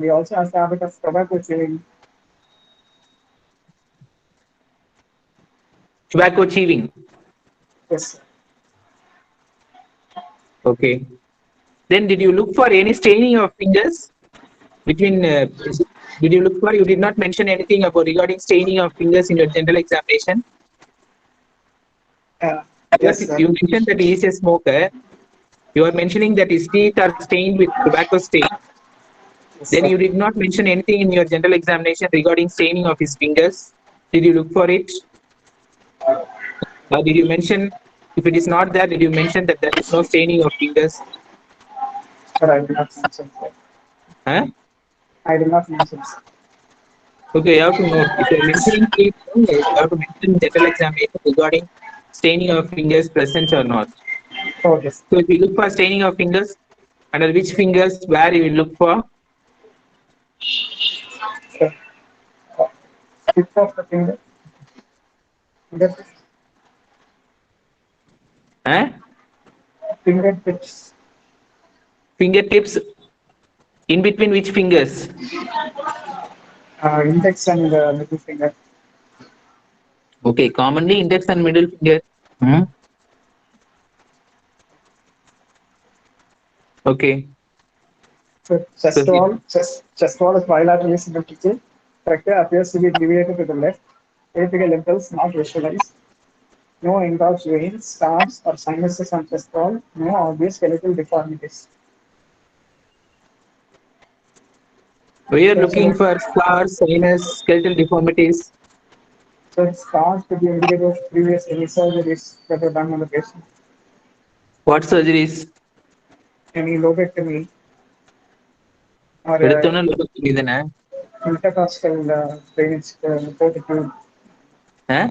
We also have the habit of tobacco chewing. Tobacco chewing. Yes. Okay. Then did you look for any staining of fingers between? Did you look for? You did not mention anything about regarding staining of fingers in your general examination. Uh, Because yes, sir. you mentioned that he is a smoker. You are mentioning that his teeth are stained with tobacco stain. Yes, Then sir. you did not mention anything in your general examination regarding staining of his fingers. Did you look for it? Or did you mention, if it is not there, did you mention that there is no staining of fingers? But I did not mention, sir. Huh? I did not mention, sir. Okay, you have to note. If you're mentioning it, you have to mention general examination regarding staining of fingers present or not. Oh, yes. So if you look for staining of fingers, under which fingers, where you will look for? Sir. Tip of the finger. Finger, Huh? fingertips. Fingertips, in between which fingers? Index and middle finger. Okay, commonly index and middle finger. Hmm? Okay, So proceed. chest wall is bilaterally symmetrical. Fracture appears to be deviated to the left. Apical impulse not visualized. No engorged veins, stars, or sinuses on chest wall. No obvious skeletal deformities. We are So, looking so, for scars, sinus, skeletal deformities. so stars could be indicated of previous any surgeries that were done on the patient. What surgeries? Any lobectomy or Peritoneal lobotomy தானே? intercostal drainage tube. Huh?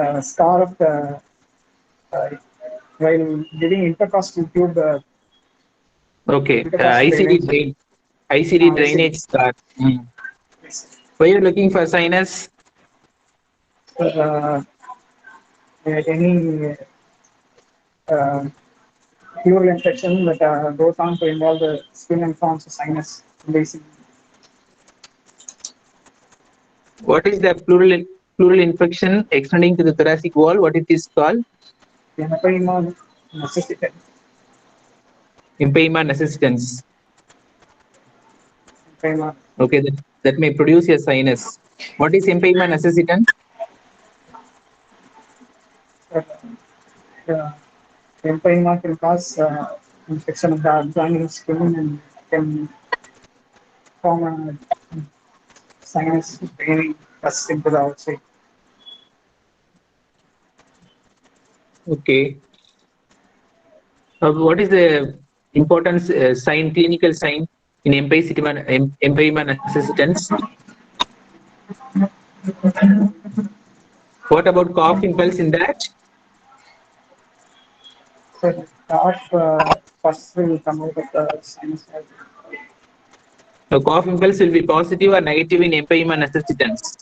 Uh, scar of the uh, while giving intercostal tube, Okay, intercostal ICD drainage. drain, ICD I see. drainage scar. Hmm. Yes. We are looking for sinus. Uh, any uh, pleural infection that goes on to involve the skin and forms a sinus, basically. What is the pleural infection extending to the thoracic wall? What it is called? Empyema necessitant. Empyema necessitans. Empyema. Okay, that may produce a sinus. What is empyema necessitans? Uh, uh, Empyema can cause infection of the adjoining skin and can form a sinus draining pus into the outside. Okay. What is the importance sign, clinical sign in empyema necessitans? What about cough impulse in that? So the pus will come out of the sinus. The cough impulse will be positive or negative in empyema necessitans.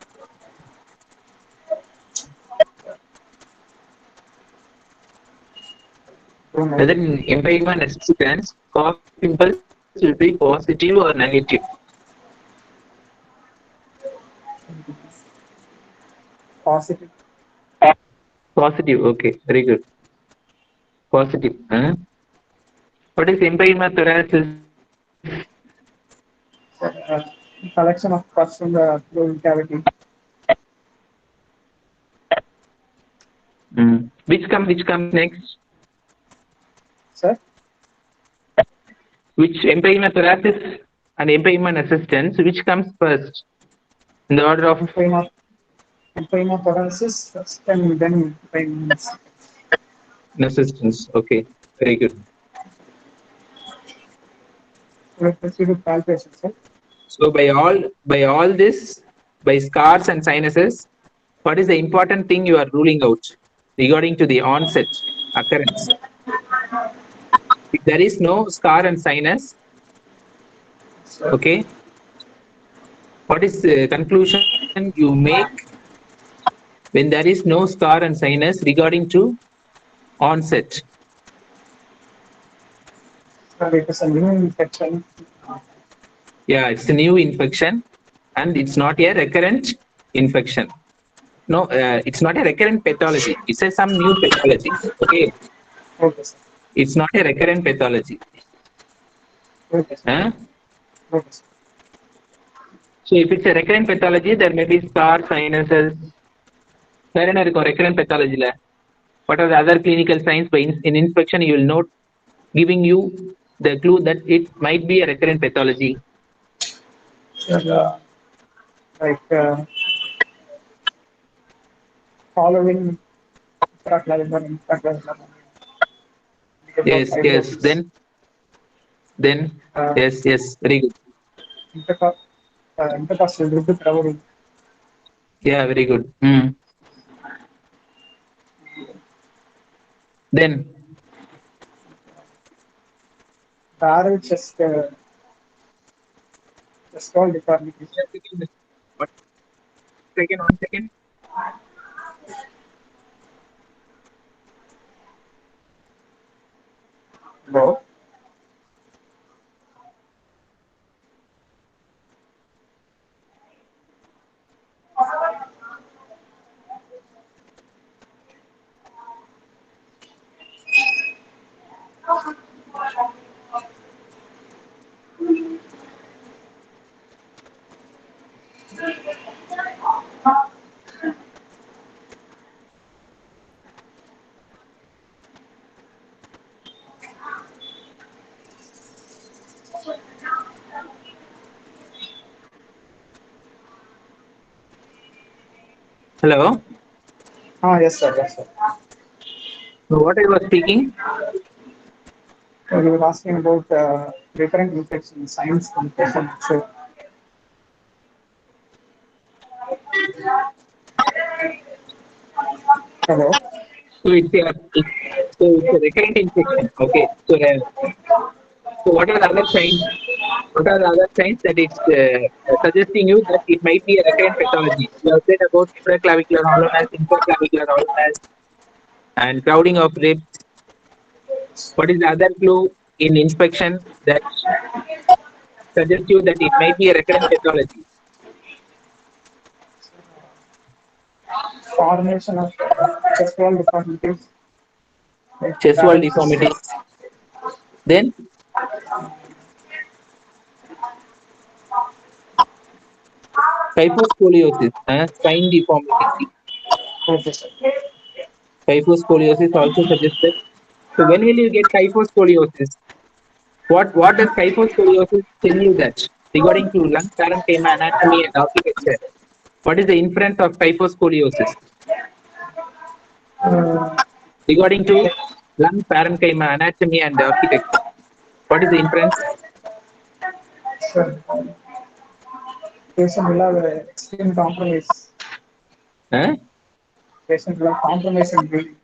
Whether in empyema necessitans, cough impulse will be positive or negative. Positive. Positive. Okay, very good. Positive. Huh? What is empyema thoracis? Uh, Collection of pus from the pleural cavity. Which comes next? Sir, Which empyema thoracis and empyema necessitans? Which comes first in the order of empyema, empyema thoracis first and then empyema. necessitans? Okay, very good. Let's proceed with palpation, sir. So by all this, by scars and sinuses, what is the important thing you are ruling out regarding to the onset occurrence? If there is no scar and sinus, So, okay, what is the conclusion you make when there is no scar and sinus regarding to onset? it is a new infection. Yeah, it's a new infection and it's not a recurrent infection. No, it's not a recurrent pathology. It's a some new pathology. Okay, Okay, sir. it's not a recurrent pathology. Okay, sir. Huh? Okay, sir. So if it's a recurrent pathology, there may be scar, sinuses. வேற என்ன இருக்கும் recurrent pathology ல? What are the other clinical signs? By in inspection, you will note giving you the clue that it might be a recurrent pathology. Sir, like following intraclavicular, intraclavicular, because of Yes, yes. fibrosis. Then, Uh, yes, yes. Very good. interco- intercostal rib traveling. Yeah, very good. Hmm. Then, Barrel chest wall deformity. one second, 1 second. Hello? Hello. Yes, sir. Yes, sir. So what I was speaking? So you were asking about recurrent infection, signs, infection. So, hello? So it's a recurrent infection. Okay. So what are the other signs? What are the other signs that it's suggesting you that it might be a recurrent pathology? You have said about supraclavicular hollowness, infraclavicular hollowness, and crowding of ribs. What is the other clue in inspection that suggests you that it might be a recurrent pathology? Formation of chest wall deformities, like Chest wall barrel deformity. chest. Then kyphoscoliosis, spine deformity. Okay, sir. Kyphoscoliosis also suggested. So when will you get kyphoscoliosis? What does kyphoscoliosis tell you that regarding to lung parenchyma anatomy and architecture? What is the inference of kyphoscoliosis Uh, regarding to lung parenchyma anatomy and architecture? What is the inference? sir, patient will have extreme compromise. Huh? Patient will have compromise in breathing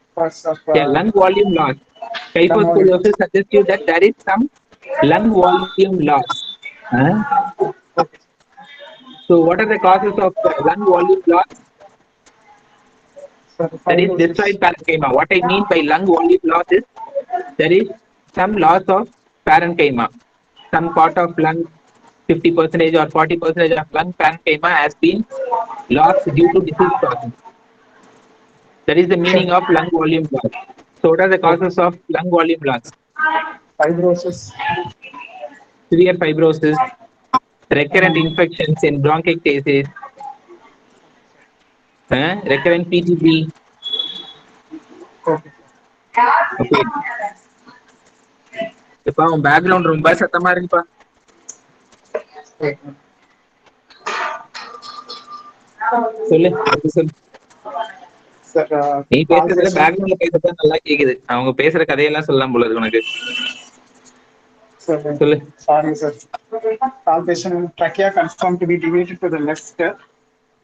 because of Yeah, lung volume loss. lung volume. Kyphoscoliosis suggests you that there is some lung volume loss. Huh? Okay, So what are the causes of lung volume loss? sir, That is fibrosis. destroyed parenchyma. What I mean by lung volume loss is there is some loss of parenchyma. Some part of lung, 50% or 40% of lung parenchyma has been lost due to disease process. That is the Sir, meaning of lung volume loss. So what are the okay. causes of lung volume loss? Fibrosis. Severe fibrosis, recurrent infections in bronchiectasis, recurrent PTB. Okay. Okay. இப்ப அவன் background ரொம்ப சத்தமா இருக்குப்பா. Okay. சொல்லு அடுத்து சொல்லு. Sir, நீ பேசுறதுல palpation. பேக்ரவுண்ட்ல பேசுறது நல்லா கேக்குது. அவங்க பேசுற கதையெல்லாம் சொல்லலாம் போல இருக்கு உனக்கு. Sir, சொல்லு. sorry, sir. Palpation. Trachea confirmed to be deviated to the left.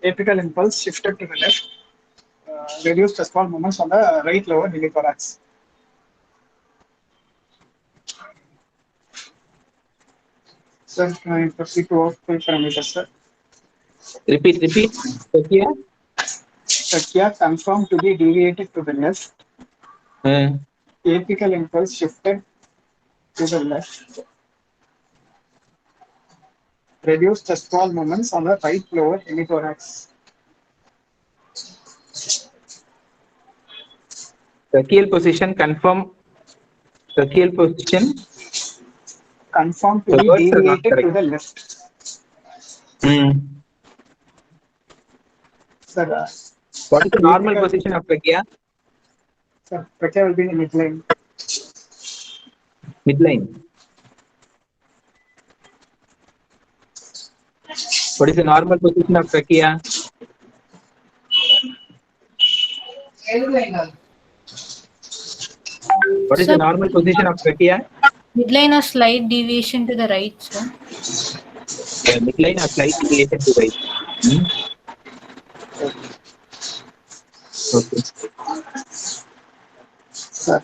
Apical impulse shifted to the left. Reduced chest wall movements on the right lower helithorax. Sir, I proceed to output parameters, sir. Repeat. Okay. Trachea confirmed to be deviated to the left. Uh, Apical impulse shifted to the left. reduce chest wall movements on the right lower hemithorax. Tracheal position confirm. Tracheal position. Confirmed to The be words are not deviated correct. to the left. Hmm. Sir, What is the normal apical, position of trachea? sir, trachea will be in midline. Midline. What is the normal position of trachea? What is the Sir, normal position of trachea? midline a slight deviation to the right, sir. Yeah, midline or slight deviation to right. Hmm? Okay. Sir,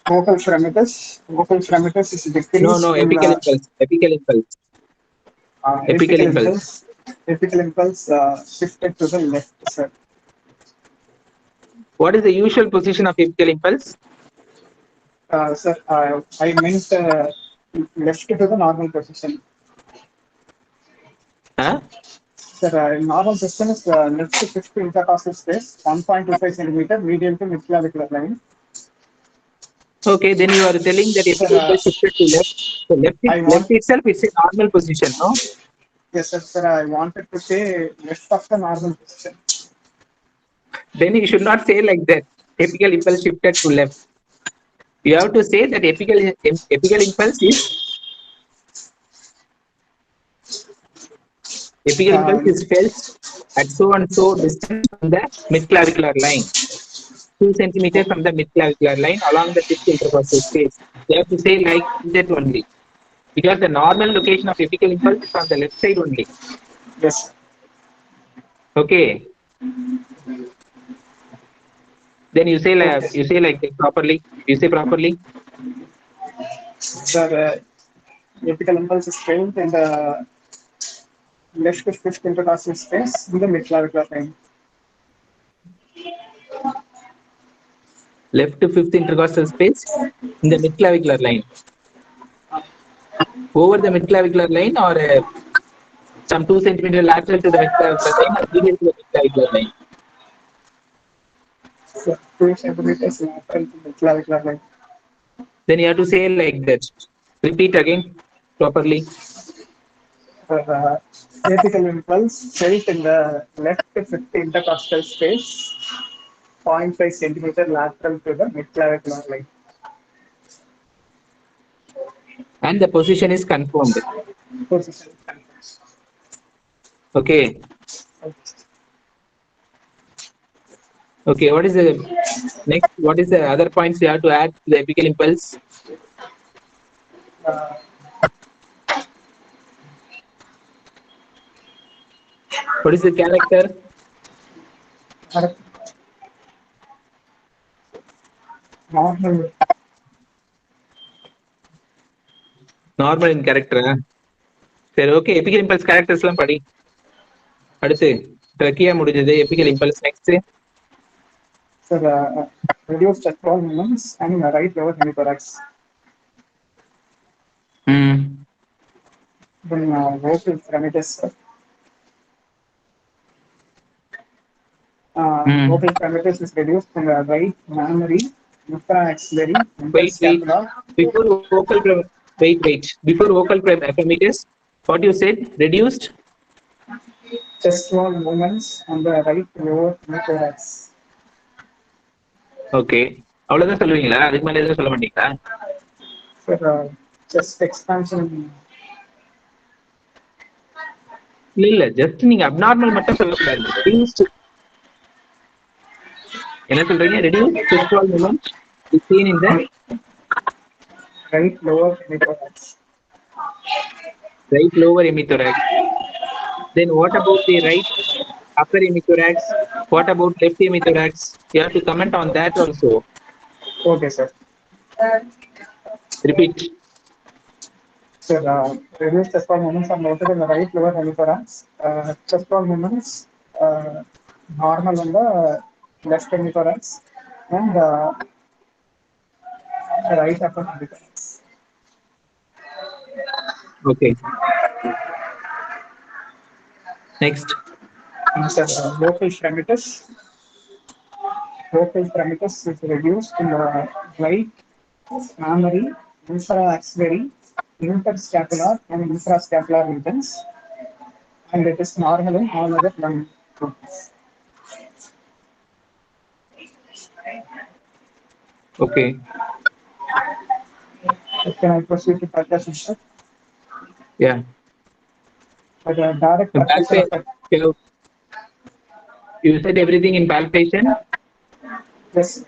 vocal fremitus is No, no, decreased in apical the impulse. Apical impulse. Apical apical impulse. impulse. Apical impulse shifted to the left, sir. What is the usual position of apical impulse? Sir, I meant left to the normal position. Huh? Sir, normal position is left to fifth intercostal space, 1.25 centimeter, medial to midclavicular line. Okay, then you are telling that Sir, apical impulse shifted to left. So I left want itself is a normal position, no? yes, sir. I wanted to say left of the normal position. Then you should not say like that. Apical impulse shifted to left. You have to say that apical impulse is apical impulse Um, is felt at so and so distance from the midclavicular line, 2 centimeters from the midclavicular line along the fifth intercostal space. You have to say like that only because the normal location of apical impulse is on the left side only. yes, Okay. Then okay, you say like that properly. You say properly. sir. Apical impulse is felt in the left to fifth intercostal space in the midclavicular line. Left to fifth intercostal space in the midclavicular line. Over the midclavicular line or some 2 centimeter lateral to the midclavicular line or medial to the midclavicular line. So 2 centimeters lateral to midclavicular line. Then you have to say like that. Repeat again properly. The apical impulse felt in the left to fifth intercostal space, 0.5 centimeter lateral to the midclavicular line. And the position is confirmed. Position. Okay. Okay. What is the next? What is the other points you have to add to the apical impulse? Uh, What is the character? normal. Normal in character. சரி okay எபிக்கல் impulse characters எல்லாம் படி அடுத்து trachea முடிஞ்சது எபிக்கல் impulse next So the reduced chest wall movements and right lower hemithorax. Then vocal fremitus. Vocal fremitus is reduced from the right mammary, infraaxillary, wait interscapula. before vocal wait before vocal appendix what you said reduced Chest wall movements on the right lower hemithorax. Okay அவ்வளவுதான் சொல்லுவீங்களா அதுக்கு மேல எதுவும் சொல்ல மாட்டீங்களா For chest expansion. இல்ல இல்ல just நீங்க அப்நார்மல் மட்டும் சொல்லக்கூடாது ரெடியூஸ்ட் என்ன சொல்றீங்க reduce chest wall movement is seen in the Right lower hemithorax. Right lower hemithorax then what about the right upper hemithorax what about left hemithorax you have to comment on that also Okay, sir. repeat So reduced chest wall movements are noted in the right lower hemithorax. Chest wall movements normal on the left hemithorax and right upper hemithorax. okay Next. Sir, vocal fremitus is reduced in the right mammary, infraaxillary, interscapular, and infrascapular regions, and it is normal in all other lung groups. Okay. Can I proceed to percussion, sir? Yeah. For the direct percussion of the You said everything in palpation. yes,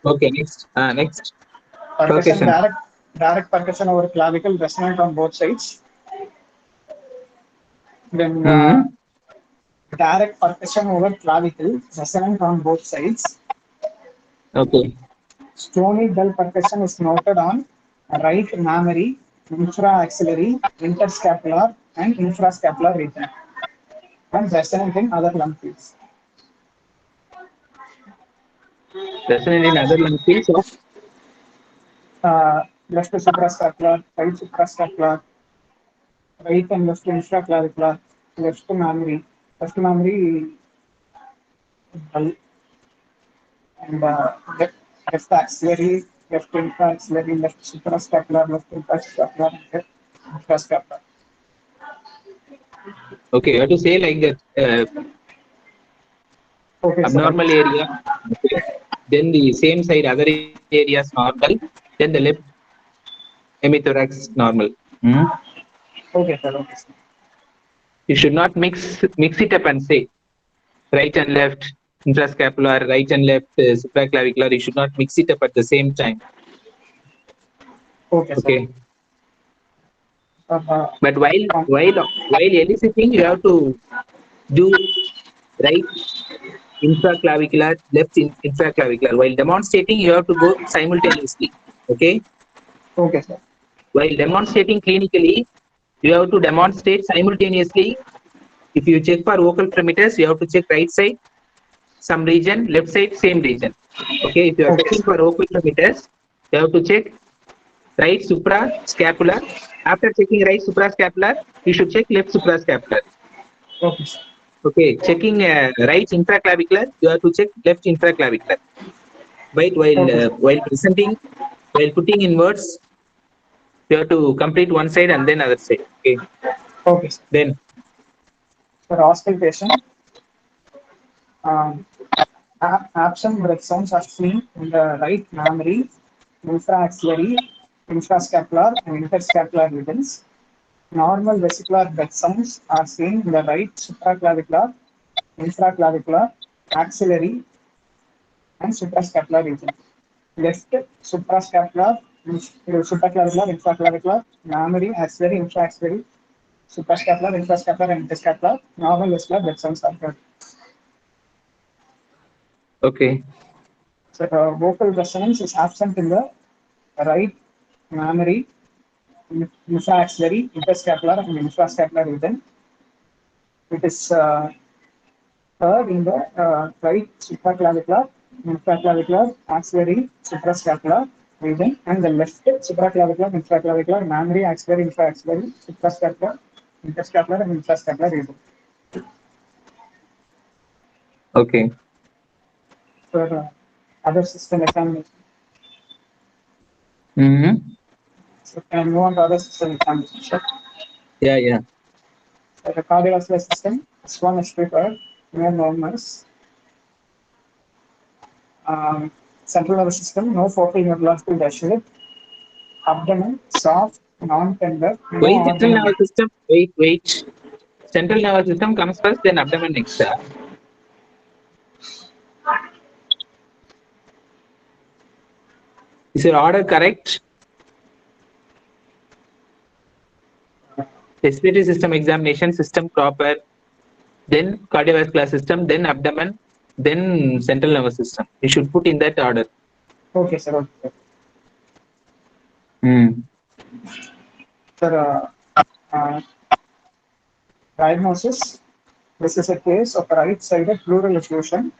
Okay. Next. Next. percussion Percussion. direct percussion over clavicle resonant on both sides. Then Mm-hmm. direct percussion over clavicle resonant on both sides. Okay. Stony dull percussion is noted on right mammary, infraaxillary, interscapular, and infrascapular region, and resonant in other lung fields. Resonant in other lung fields of. Left suprascapular, right suprascapular, right and left infraclavicular, left mammary dull, and left axillary, left infraaxillary, left suprascapular, left interscapular, and left infrascapular. Okay. You have to say like that. Okay, sir. Abnormal area. Okay. Then the same side, other areas normal. Then the left hemithorax normal. Hmm. Okay, sir. Okay, sir. You should not mix it up and say right and left intrascapular, right and left supraclavicular. You should not mix it up at the same time. Okay, sir. Okay. Uh, But while eliciting, you have to do right infraclavicular, left infraclavicular. While demonstrating, you have to go simultaneously. Okay. okay, sir. While demonstrating clinically, you have to demonstrate simultaneously. If you check for vocal premitters, you have to check right side, some region, left side, same region. Okay. If you are Okay, checking sir. for vocal premitters, you have to check right suprascapular. After checking right suprascapular, you should check left suprascapular. Okay, sir. Okay, checking right infraclavicular, you have to check left infraclavicular. Right, Okay, sir. while presenting, while putting in words, you have to complete one side and then other side. Okay, Okay, sir. then For auscultation, um, absent breath sounds are seen in the right mammary, infraaxillary, infrascapular, and interscapular regions. Normal vesicular breath sounds are seen in the right supraclavicular, infraclavicular, axillary, and suprascapular region. Left suprascapular, supraclavicular, infraclavicular, mammary, axillary, infraaxillary, suprascapular, infrascapular, and interscapular. Normal vesicular breath sounds are heard. okay, So, vocal resonance is absent in the right mammary, infraaxillary, interscapular, and infrascapular region. It is heard in the right supraclavicular, infraclavicular, axillary, suprascapular region, and the left supraclavicular, infraclavicular, mammary, axillary, infraaxillary, suprascapular, interscapular, and infrascapular region. okay. For other system examination, Mm-hmm. so can I move on to other system examination? Sure. Yeah, yeah. So the cardiovascular system, S1 is preferred, no normals. Central nervous system, no focal neurological deficit. Abdomen, soft, non-tender, no Why central organ. nervous system? Wait. Central nervous system comes first, then abdomen next. Is your order correct? Respiratory system examination, system proper, then cardiovascular system, then abdomen, then central nervous system. You should put in that order. Okay, sir. Okay. Mm. Sir, uh, diagnosis. This is a case of right-sided pleural effusion,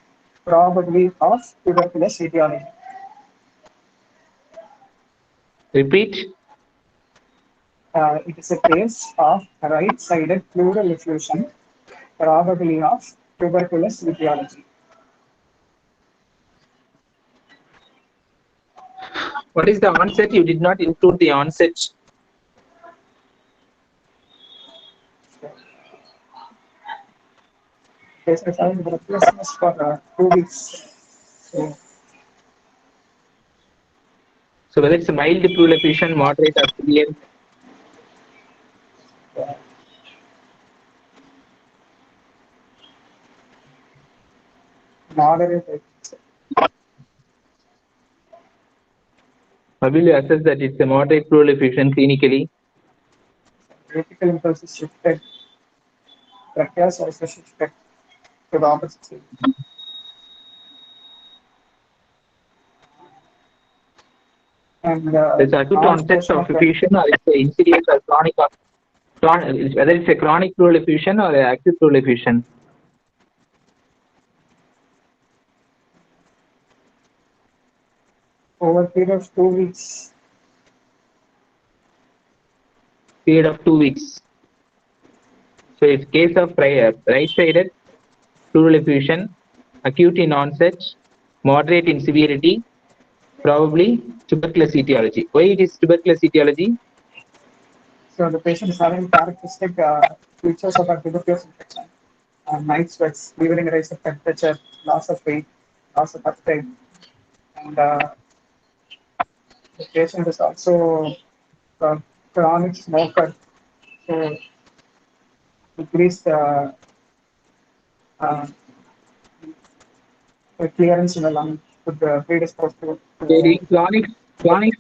probably of tuberculous etiology. Repeat. It is a case of right-sided pleural effusion, probably of tuberculous etiology. What is the onset? You did not include the onset. Patients are in breathlessness for 2 weeks. So, So whether it's a mild pleural effusion, moderate or severe. uh, moderate How will you assess that it's a moderate pleural effusion clinically? critical impulse is shifted. Trachea is also shifted to the opposite side. And There's acute large onset portion of of the effusion or it's a insidious or chronic, whether it's a chronic pleural effusion or an acute pleural effusion. over a period of 2 weeks. Period of 2 weeks. So it's case of right-sided pleural effusion, acute in onset, moderate in severity, probably tuberculous etiology. Why it is tuberculous etiology? So the patient is having characteristic features of a tuberculosis infection. Night sweats, levering rise of temperature, loss of weight, loss of appetite, and the patient is also a chronic smoker. So increased uh, clearance in the lung could predispose to. சரி chronic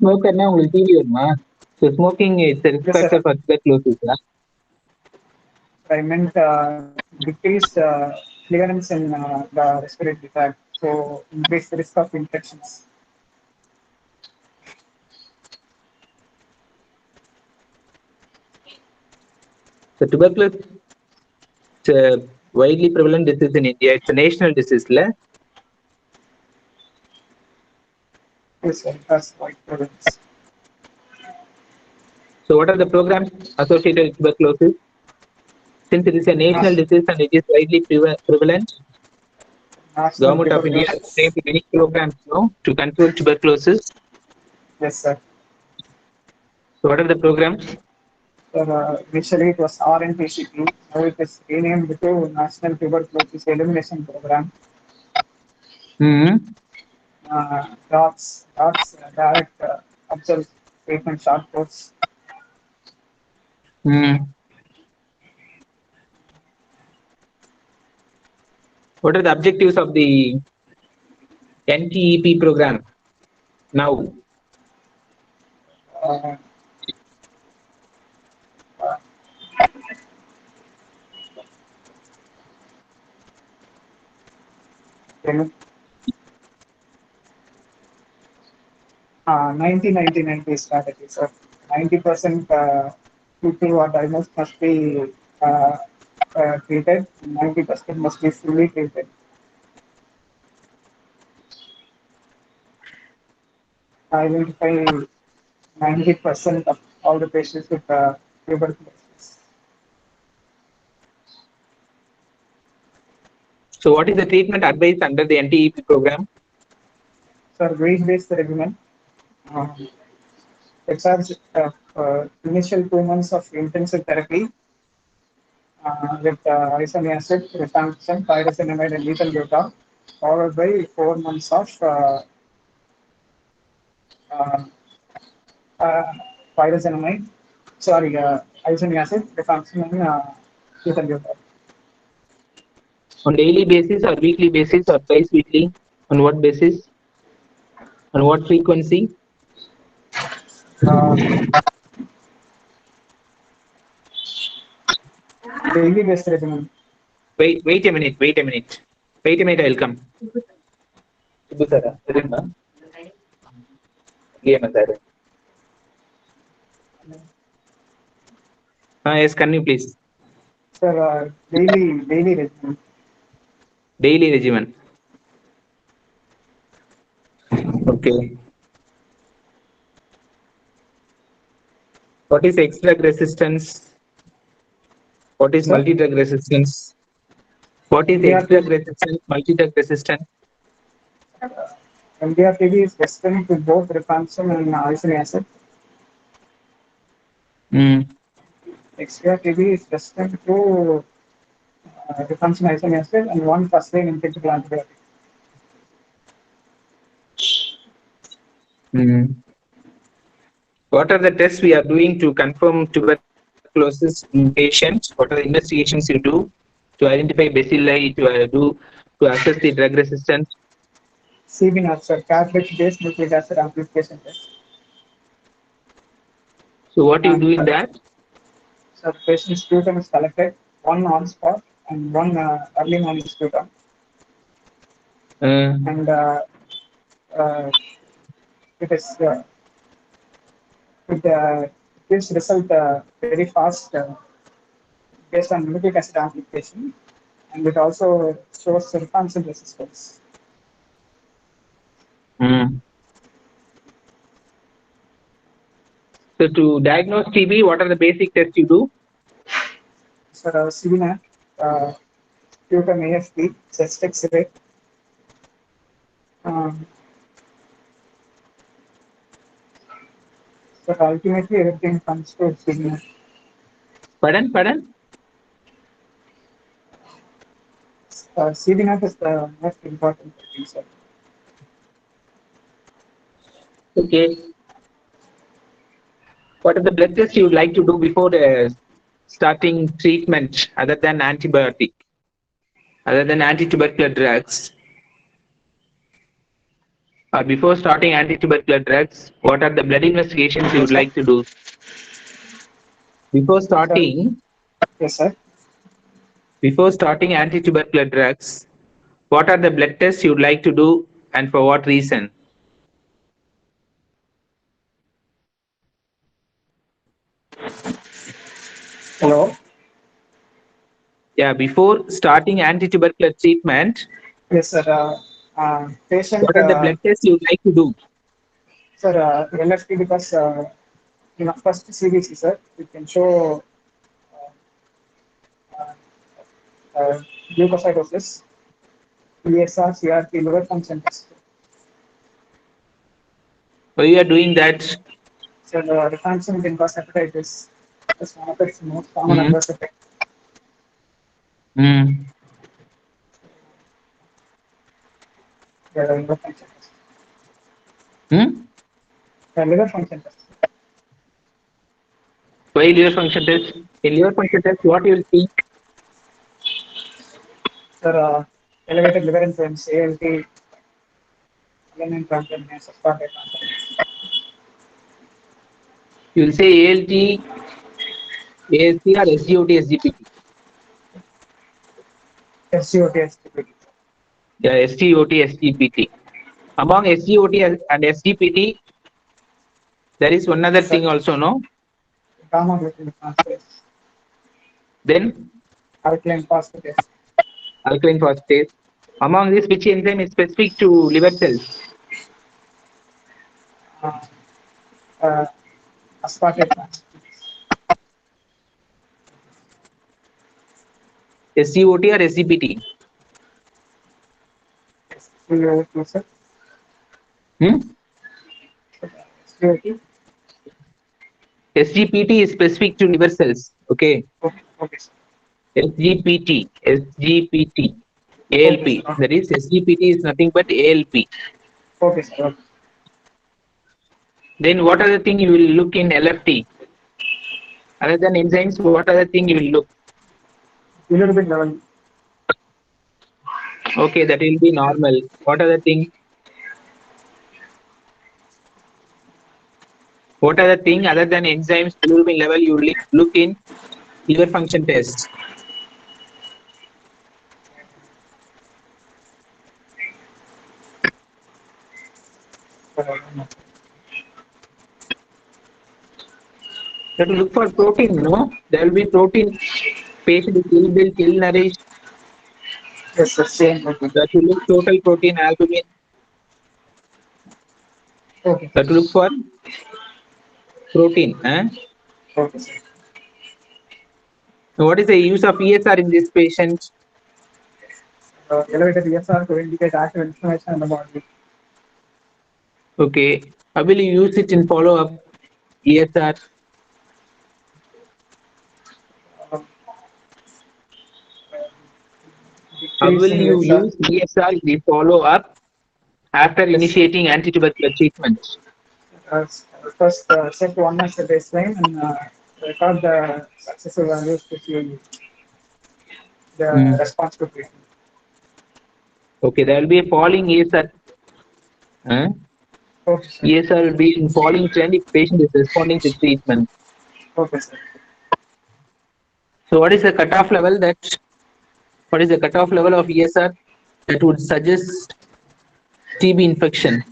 smokerனா உங்களுக்கு TV வருமா? So smoking is a risk Yes, factor sir. for tuberculosis. I meant decreased clearance in the respiratory tract, so increased risk of infections. So tuberculosis is a widely prevalent disease in India. It's a national disease. Yes, sir. That's quite prevalence. So what are the programs associated with tuberculosis? Since it is a national disease and it is widely prevalent, National Government of India has tuberculosis. framed many programs to control tuberculosis. Yes, sir. So what are the programs? Initially, it was RNPCP. Now it is renamed to National Tuberculosis Elimination Program. Mm-hmm. DOTS, Direct Observe Treatment Short Course. Mm. What are the objectives of the NTEP program now? Uh, uh, 1990 strategy. So 90% people who are diagnosed must be treated. 90% must be fully treated. Identify 90% of all the patients with tuberculosis. So what is the treatment advice under the NTEP program? So weight-based regimen. It has initial 2 months of intensive therapy with isoniazid, rifampicin, pyrazinamide, and lethal beta, followed by 4 months of uh, uh, pyrazinamide, sorry, isoniazid, rifampicin, and lethal beta. On daily basis or weekly basis or twice weekly? On what basis? On what frequency? Uh, Daily based regimen. Wait a minute. Wait a minute. I'll come. Subbu sir, sir. Yes, can you please? Sir, daily regimen. Daily regimen. Okay. What is X-drug resistance? What is Sir, multi-drug resistance? What is X-drug MDR-TB, resistance, multi-drug resistance? MDR-TB is resistant to both rifampicin and isoniazid acid. Mm. XDR-TB is resistant to rifampicin isoniazid acid and one first-line injectable antibiotic. Mm. What are the tests we are doing to confirm tuberculosis in patients? What are the investigations you do to identify bacilli, to assess the drug resistance? CBNAT, sir, carboxylase nucleic acid amplification test. So what you do And in that? so the patient's sputum is collected, one on spot and one early morning sputum. Uh, And uh, it is it gives result very fast based on nucleic acid amplification, and it also shows rifampicin resistance. mm. So to diagnose TB, what are the basic tests you do? So CBNAT, sputum AFP, chest X-ray. Um, so ultimately everything comes to CBNAT. Pardon? CBNAT is the most important thing, sir. Okay. What are the blood tests you would like to do before starting treatment other than antibiotic, other than anti-tubercular drugs? Before starting anti-tubercular drugs, what are the blood investigations you Yes, would sir. like to do? Before So, starting, yes, sir. before starting anti-tubercular drugs, what are the blood tests you would like to do and for what reason? Hello. Yeah, before starting anti-tubercular treatment, Yes, sir. Patient, what are the blood tests you would like to do? sir, LFT because in the first CBC, sir, we can show uh, leukocytosis, ESR, CRP, liver function test. Why you are doing that? So the rifampicin can cause hepatitis. That's one of its most common Hmm. adverse effects. Hmm. The liver function test. Hmm? The liver function test. Why liver function test? In liver function test, what you will see? Sir, elevated liver enzymes, ALT, alanine transaminase, aspartate transaminase, You will say ALT, AST or SGOT, SGPT. SGOT, SGPT. Yeah, SGOT, SGPT. Among SGOT and SGPT, there is one other Yes, sir. thing also, no? Gamma glutamate transferase, Then alkaline phosphatase. alkaline phosphatase. Among this, which enzyme is specific to liver cells? Uh, uh, aspartate transferase. SGOT or SGPT? SGOT, sir. Hmm? SGOT. SGPT is specific to liver cells. Okay. Okay, okay, sir. SGPT, Okay, sir. ALP. Okay, That is SGPT is nothing but ALP. okay, sir. Okay. Then what other thing you will look in LFT? Other than enzymes, what other thing you will look? Bilirubin level. Okay, that will be normal. What other thing? What other thing other than enzymes, bilirubin level you look in liver function test? That will look for protein, no? There will be protein. Patient is ill built, ill nourished. Yes, sir. Same. Okay. That will look total protein albumin. Okay. That will look for protein. Eh? Okay, sir. What is the use of ESR in this patient? Elevated ESR to indicate active inflammation in the body. Okay. How will you use it in follow-up? ESR. Uh, How decrease will in you ESR. use ESR in the follow-up after Yes. initiating antitubercular treatment? Uh, First, set one as the baseline and record the successive values to see the Hmm. response to treatment. Okay, there will be a falling ESR. Huh? Okay, sir. ESR will be in falling trend if patient is responding to treatment. Okay, sir. So what is the cutoff level of ESR that would suggest TB infection?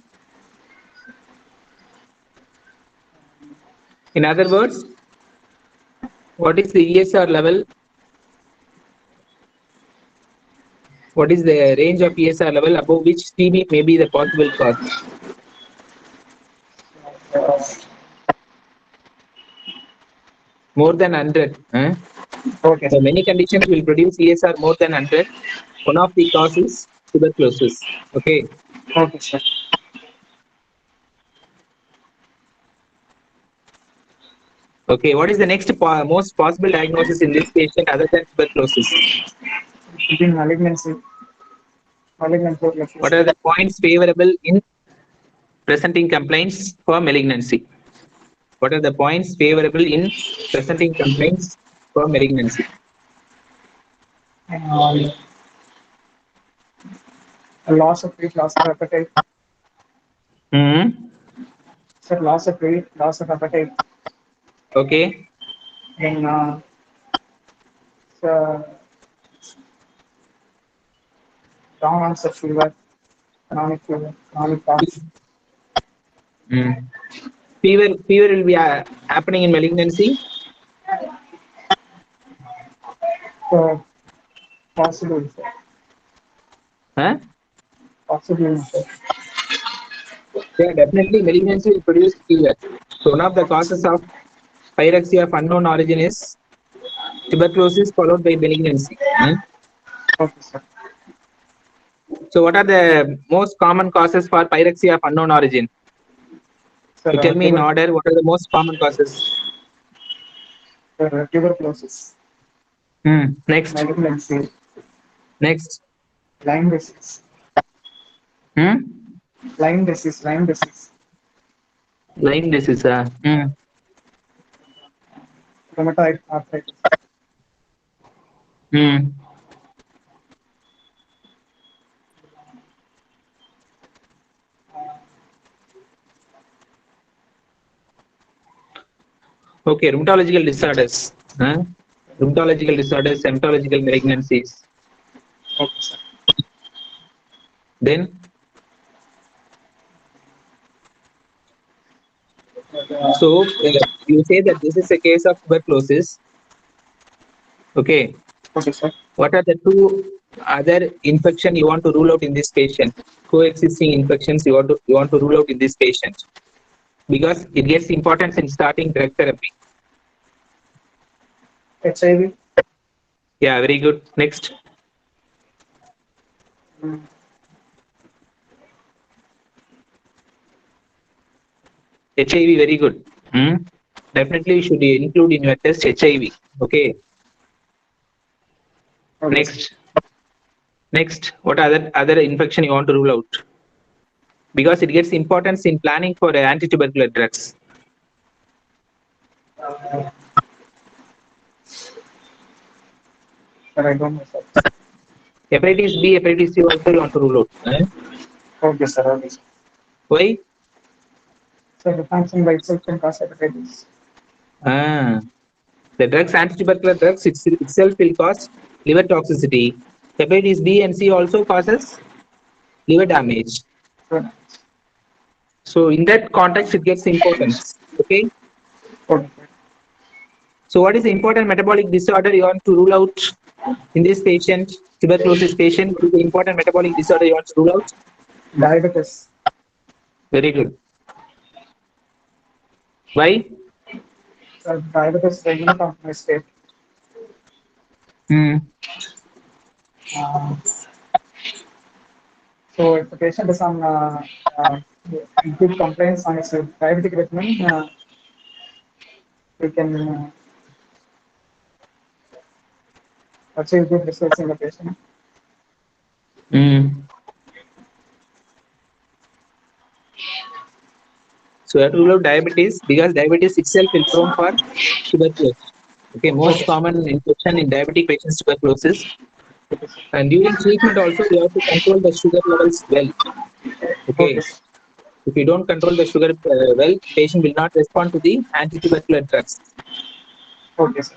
In other words, what is the ESR level? What is the range of ESR level above which TB may be the possible cause? Uh, More than 100. Huh? okay, So sir. many conditions will produce ESR more than 100. One of the causes tuberculosis. Okay. Okay, sir. Okay. What is the next most possible diagnosis in this patient other than tuberculosis? It should be malignancy. Malignant What tuberculosis. are the points favorable in presenting complaints for malignancy? What are the points favorable in presenting complaints for malignancy? Um, loss of weight, loss of appetite. Hmm. Sir, loss of weight, loss of appetite. Okay. Then uh, long onset fever, chronic cough. Hmm. Fever will be happening in malignancy. So possible, sir. Huh? Possible, sir. Yeah, definitely malignancy will produce fever. So one of the causes of pyrexia of unknown origin is tuberculosis followed by malignancy. Hmm? Okay, sir. So what are the most common causes for pyrexia of unknown origin? Sir, You tell me in order what are the most common causes. tuberculosis, Next. malignancy, Next. Lyme disease, Hmm? Lyme disease, Lyme disease. rheumatoid arthritis. Hmm. Okay, rheumatological disorders. Rheumatological disorders, hematological malignancies. Okay, sir. Then, Uh, so you say that this is a case of tuberculosis. Okay. okay, sir. What are the two other infection you want to rule out in this patient? Coexisting infections you want to rule out in this patient because it gets importance in starting drug therapy. HIV, Yeah, very good. Next, mm, HIV, very good. Definitely you should include in your test HIV. Okay. okay, sir. Next, what other infection you want to rule out? Because it gets importance in planning for anti-tubercular drugs. Uh, sir, I don't know, sir. Hepatitis B, hepatitis C also you want to rule out. Okay, sir. Okay, sir. Why? So the function by itself can cause hepatitis. Ah, the drugs, anti-tubercular drugs itself will cause liver toxicity. Hepatitis B and C also causes liver damage. So, So in that context, it gets importance. Okay. okay, So what is the important metabolic disorder you want to rule out in this patient, tuberculosis patient? What is the important metabolic disorder you want to rule out? diabetes. Very good. Why? diabetes is the immunocompromised state. Uh, so if the patient is on good compliance on his diabetic regimen, we can achieve good results in the patient. So you have to rule out diabetes because diabetes itself will prone for tuberculosis. Okay, most common infection in diabetic patients tuberculosis. And during treatment also you have to control the sugar levels well. Okay. If you don't control the sugar well, patient will not respond to the anti-tubercular drugs. Okay, sir.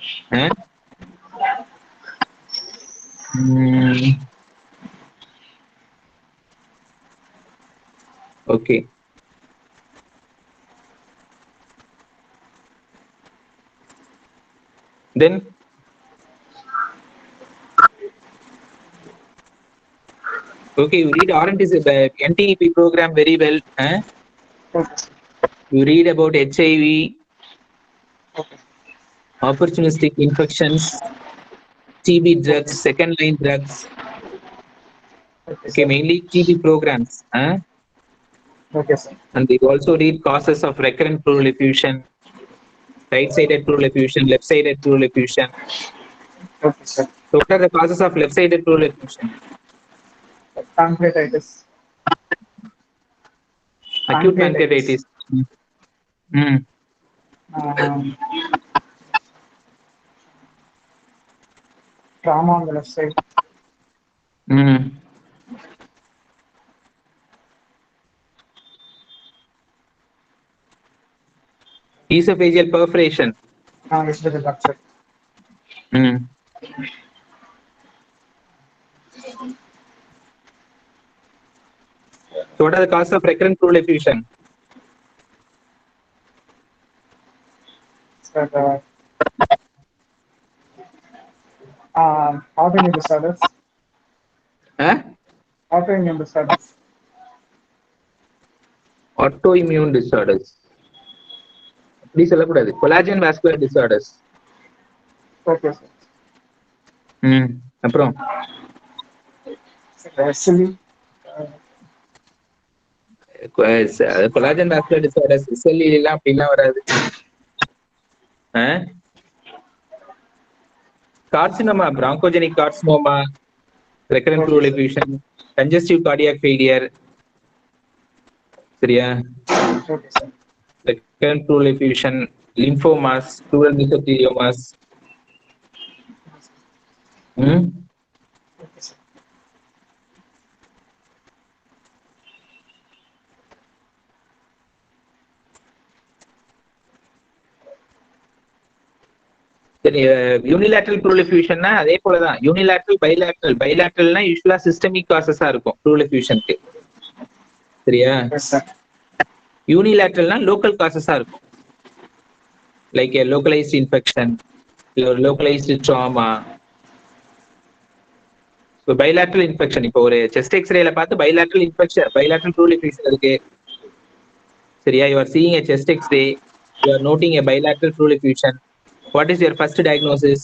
Okay. Then okay, you read NTEP program very well. You read about HIV, opportunistic infections, TB drugs, second line drugs. Okay, mainly TB programs. Okay, sir. And they also read causes of recurrent pleural effusion, right-sided pleural effusion, left-sided pleural effusion. Okay, sir. So what are the causes of left-sided pleural effusion? Pancreatitis. Acute pancreatitis. Trauma on the left side. Esophageal perforation. Esophageal rupture. So what are the causes of recurrent pleural effusion? Autoimmune disorders. Autoimmune disorders. Autoimmune disorders. Please சொல்லக்கூடாது. Collagen vascular disorders. Okay, sir. அப்புறம் collagen vascular disorders SLE எல்லாம் அப்படிலாம் வராது. Carcinoma, bronchogenic carcinoma, recurrent pleural effusion, congestive cardiac failure. சரியா? Recurrent pleural effusion, lymphomas, pleural mesotheliomas. Unilateral pleural effusionனா அதே போலதான். Unilateral பைலேட்ரல்னா யூசுவலா systemic காசஸா இருக்கும் pleural effusionக்கு. சரியா? யூனிலேட்ரல்னா லோக்கல் காசஸா இருக்கும். Like a localized infection, localized trauma. So bilateral infection, இப்போ ஒரு chest x-rayல பார்த்து bilateral infection, bilateral pleural effusion இருக்கு. சரியா? You are seeing a chest x-ray, you are noting a bilateral pleural effusion. What is your first diagnosis?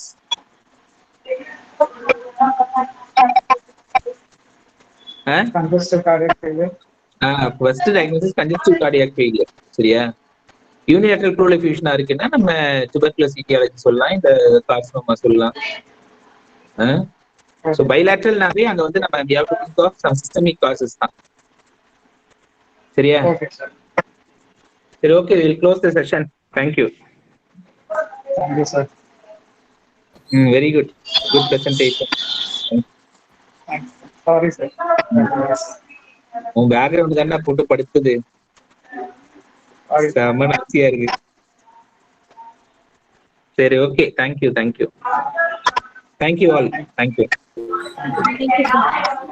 Congestive cardiac failure. First diagnosis congestive cardiac failure. சரியா? Unilateral pleural effusion இருக்குன்னா நம்ம tuberculosis etiology சொல்லலாம், இந்த carcinoma சொல்லலாம். So bilateralனாவே அங்க வந்து நம்ம we have to think of some systemic causes தான். சரியா? Okay, sir. சரி, okay, we will close the session. Thank you. Thank you, sir. Very good. Good presentation. Thanks. Sorry, sir. உன் பேக்ரவுண்ட் தானே போட்டு படுத்துது. செம நாசியா இருக்கு. சரி, okay, thank you. Thank you all. Thank you. Thank you, sir.